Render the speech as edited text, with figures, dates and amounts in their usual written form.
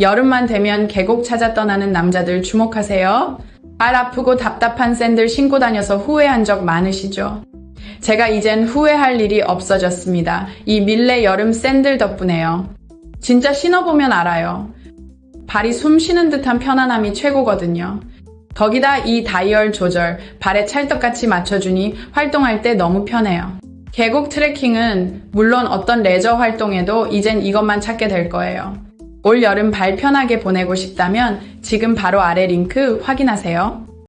여름만 되면 계곡 찾아 떠나는 남자들 주목하세요. 발 아프고 답답한 샌들 신고 다녀서 후회한 적 많으시죠? 제가 이젠 후회할 일이 없어졌습니다. 이 밀레 여름 샌들 덕분에요. 진짜 신어보면 알아요. 발이 숨 쉬는 듯한 편안함이 최고거든요. 거기다 이 다이얼 조절, 발에 찰떡같이 맞춰주니 활동할 때 너무 편해요. 계곡 트레킹은 물론 어떤 레저 활동에도 이젠 이것만 찾게 될 거예요. 올 여름 발 편하게 보내고 싶다면 지금 바로 아래 링크 확인하세요.